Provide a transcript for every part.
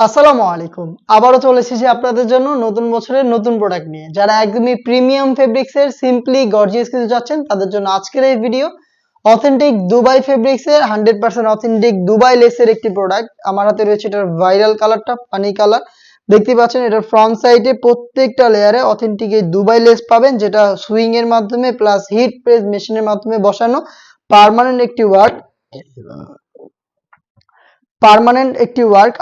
আসসালামু আলাইকুম। আবারও চলে এসেছি আপনাদের জন্য নতুন বছরের নতুন প্রোডাক্ট নিয়ে। যারা একদমই প্রিমিয়াম ফেব্রিক্স এর সিম্পলি গর্জিয়াস কিছু চাচ্ছেন তাদের জন্য আজকের এই ভিডিও। অথেন্টিক দুবাই ফেব্রিক্স এর 100% অথেন্টিক দুবাই লেসের একটি প্রোডাক্ট। আমার হাতে রয়েছে এটার ভাইরাল কালারটা পানি কালার। দেখতে পাচ্ছেন এটার ফ্রন্ট সাইডে প্রত্যেকটা লেয়ারে অথেন্টিক এই দুবাই লেস পাবেন, যেটা সুইং এর মাধ্যমে প্লাস হিট প্রেস মেশিনের মাধ্যমে বসানো পার্মানেন্ট একটি ওয়ার্ক।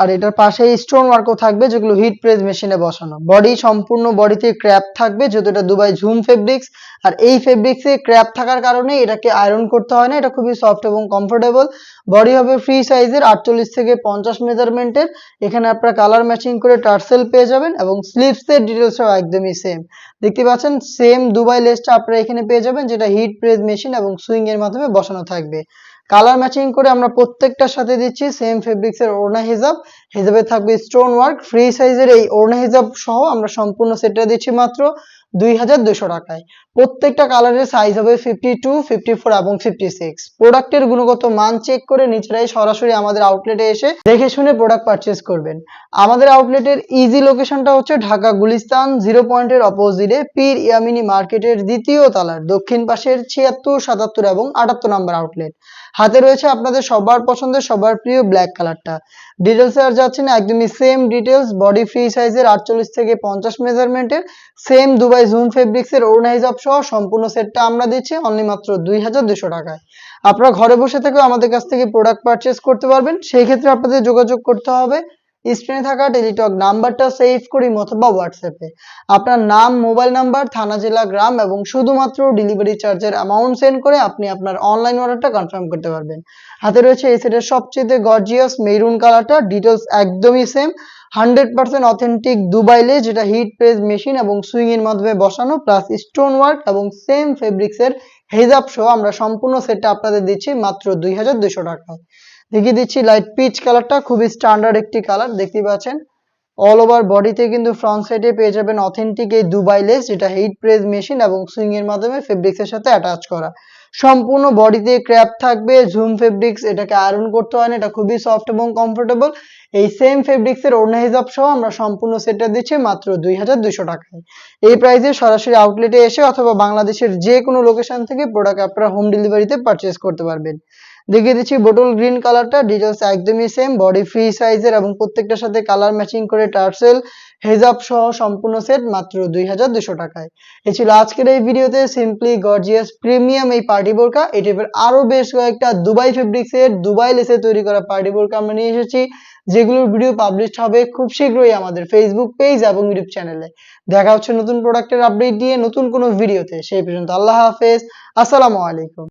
আর এটার পাশে স্টোন ওয়ার্কও থাকবে, যেগুলো হিট প্রেস মেশিনে বসানো। বডি সম্পূর্ণ বডিতে ক্র্যাপ থাকবে, যেহেতু এটা দুবাই ঝুম ফেব্রিক্স। আর এই ফেব্রিক্সে ক্র্যাপ থাকার কারণে এটাকে আয়রন করতে হয় না, এটা খুবই সফট এবং কমফোর্টেবল। বডি হবে ফ্রি সাইজের 48 থেকে 50 মেজারমেন্টের। এখানে আপনারা কালার ম্যাচিং করে টার্সেল পেয়ে যাবেন এবং স্লিভসের ডিটেলসও একদমই সেম। দেখতে পাচ্ছেন সেম দুবাই লেসটা আপনারা এখানে পেয়ে যাবেন, যেটা হিট প্রেস মেশিন এবং সুইং এর মাধ্যমে বসানো থাকবে। কালার ম্যাচিং করে আমরা প্রত্যেকটার সাথে দিচ্ছি সেম ফেব্রিক্স এর ওড়না হিজাব। হিজাবে থাকবে স্টোন ওয়ার্ক। ফ্রি সাইজের এই ওড়না হিজাব সহ আমরা সম্পূর্ণ সেটটা দিচ্ছি মাত্র 2200 টাকায়। প্রত্যেকটা কালারের সাইজ হবে 52, 54 এবং 56। প্রোডাক্টের গুণগত মান চেক করে নিজেরাই সরাসরি আমাদের আউটলেটে এসে দেখে শুনে প্রোডাক্ট পারচেজ করবেন। আমাদের আউটলেটের ইজি লোকেশনটা হচ্ছে ঢাকা গুলিস্তান 0 পয়েন্টের অপোজিটে পীর ইয়ামিনী মার্কেটের দ্বিতীয় তলার দক্ষিণ পাশের 76, 77 এবং 78 নম্বর আউটলেট। হাতে রয়েছে আপনাদের সবার পছন্দের সবার প্রিয় ব্ল্যাক কালারটা। ডিটেলসে আর যাচ্ছে না, একদমই সেম ডিটেলস। বডি ফ্রি সাইজের 48 থেকে 50 মেজারমেন্টের সেম দুবাই জুম ফেব্রিক্স এর ওড়না হিজাব সহ সম্পূর্ণ সেটটা আমরা দিচ্ছি অনলি মাত্র 2200 টাকায়। আপনারা ঘরে বসে থেকেও আমাদের কাছ থেকে প্রোডাক্ট পারচেজ করতে পারবেন। সেই ক্ষেত্রে আপনাদের যোগাযোগ করতে হবে স্ক্রিনে থাকা টেলিটক নাম্বারটা সেভ করি অথবা হোয়াটসঅ্যাপে আপনার নাম, মোবাইল নাম্বার, থানা, জেলা, গ্রাম এবং শুধুমাত্র ডেলিভারি চার্জের অ্যামাউন্ট সেন্ড করে আপনি আপনার অনলাইন অর্ডারটা কনফার্ম করতে পারবেন। হাতে রয়েছে এই সেটের সবচেয়ে গর্জিয়াস মেরুন কালারটা। ডিটেলস একদমই সেম। 100% অথেন্টিক দুবাই লেস, যেটা হিট প্রেস মেশিন এবং সুইং এর মাধ্যমে বসানো প্লাস স্টোন ওয়ার্ক এবং সেম ফেব্রিক্স এর হিজাব সহ আমরা সম্পূর্ণ সেটটা আপনাদের দিচ্ছি মাত্র 2200 টাকায়। দেখিয়ে দিচ্ছি লাইট পিচ কালারটা, খুবই স্ট্যান্ডার্ড একটি কালার। দেখতে পাচ্ছেন অল ওভার বডিতে কিন্তু ফ্রন্ট সাইডে পেয়ে যাবেন অথেন্টিক এই দুবাই লেস, যেটা হিট প্রেস মেশিন এবং সুইং এর মাধ্যমে ফেব্রিক্স এর সাথে অ্যাটাচ করা। সম্পূর্ণ বডিতে ক্র্যাপ থাকবে, ঝুম ফেব্রিক্স, এটাকে আয়রন করতে হয় না, এটা খুবই সফট এবং কমফোর্টেবল। এই সেম ফেব্রিক্স এর ওড়না হিজাব সহ আমরা সম্পূর্ণ সেটটা দিচ্ছি মাত্র 2200 টাকায়। এই প্রাইসে সরাসরি আউটলেটে এসে অথবা বাংলাদেশের যে কোনো লোকেশন থেকে প্রোডাক্ট আপনারা হোম ডেলিভারিতে পারচেজ করতে পারবেন। দেখিয়ে দিচ্ছি বোটল গ্রিন কালারটা। ডিটেলস একদমই সেম। বডি ফ্রি সাইজের এবং প্রত্যেকটার সাথে কালার ম্যাচিং করে টার্সেল হেজাব সহ সম্পূর্ণ সেট মাত্র 2200 টাকায়। এ ছিল আজকের এই ভিডিওতে সিম্পলি গর্জিয়াস প্রিমিয়াম এই পার্টি বোরকা। এই টাইপের আরো বেশ কয়েকটা দুবাই ফেব্রিক্স এর দুবাই লেসে তৈরি করা পার্টি বোরকা আমরা নিয়ে এসেছি, যেগুলোর ভিডিও পাবলিশ হবে খুব শীঘ্রই আমাদের ফেসবুক পেজ এবং ইউটিউব চ্যানেলে। দেখা হচ্ছে নতুন প্রোডাক্টের আপডেট দিয়ে নতুন কোনো ভিডিওতে। সেই পর্যন্ত আল্লাহ হাফেজ, আসসালামু আলাইকুম।